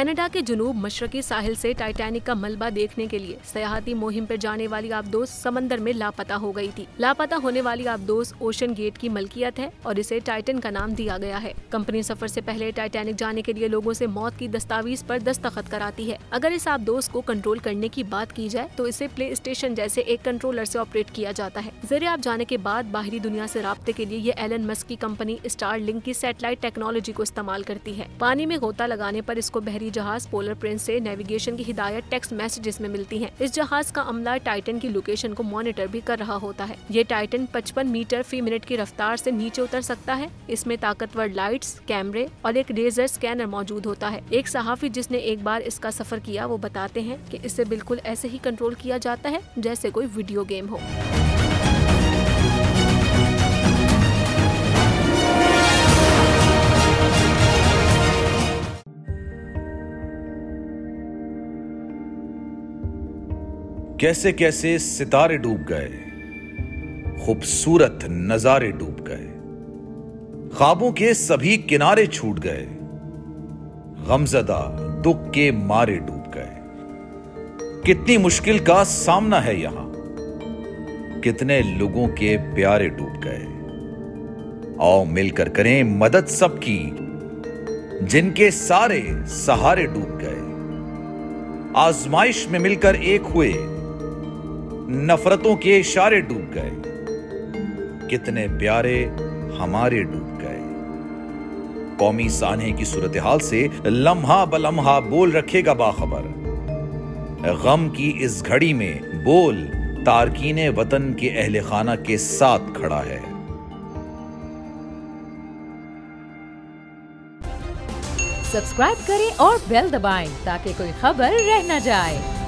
Canada के जुनूब मशरकी साहिल से Titanic का मलबा देखने के लिए सयाहती मुहिम पर जाने वाली आबदोस समंदर में लापता हो गई थी। लापता होने वाली आबदोस ओशन गेट की मलकियत है और इसे टाइटन का नाम दिया गया है। कंपनी सफर से पहले टाइटैनिक जाने के लिए लोगों से मौत की दस्तावेज पर दस्तखत कराती है। अगर इस आबदोस को कंट्रोल करने की बात की जाए तो इसे प्ले स्टेशन जैसे एक कंट्रोलर से ऑपरेट किया जाता है। ज़रिए जाने के बाद बाहरी दुनिया से राब्ते के लिए ये एलन मस्क की कंपनी स्टारलिंक की सैटेलाइट टेक्नोलॉजी को इस्तेमाल करती है। पानी में गोता लगाने पर इसको बहरी जहाज पोलर प्रिंस से नेविगेशन की हिदायत टेक्स्ट मैसेजेस में मिलती है। इस जहाज का अमला टाइटन की लोकेशन को मॉनिटर भी कर रहा होता है। ये टाइटन 55 मीटर फी मिनट की रफ्तार से नीचे उतर सकता है। इसमें ताकतवर लाइट्स, कैमरे और एक लेजर स्कैनर मौजूद होता है। एक सहाफी जिसने एक बार इसका सफर किया वो बताते हैं कि इसे बिल्कुल ऐसे ही कंट्रोल किया जाता है जैसे कोई वीडियो गेम हो। कैसे कैसे सितारे डूब गए, खूबसूरत नजारे डूब गए, ख्वाबों के सभी किनारे छूट गए, गमजदा दुख के मारे डूब गए। कितनी मुश्किल का सामना है यहां, कितने लोगों के प्यारे डूब गए। आओ मिलकर करें मदद सबकी, जिनके सारे सहारे डूब गए। आजमाइश में मिलकर एक हुए, नफरतों के इशारे डूब गए। कितने प्यारे हमारे डूब गए। कौमी सानहे की सूरत हाल से लम्हा बलम्हा बोल रखेगा बाखबर। गम की इस घड़ी में बोल तारकीने वतन के अहले खाना के साथ खड़ा है। सब्सक्राइब करें और बेल दबाएं ताकि कोई खबर रह न जाए।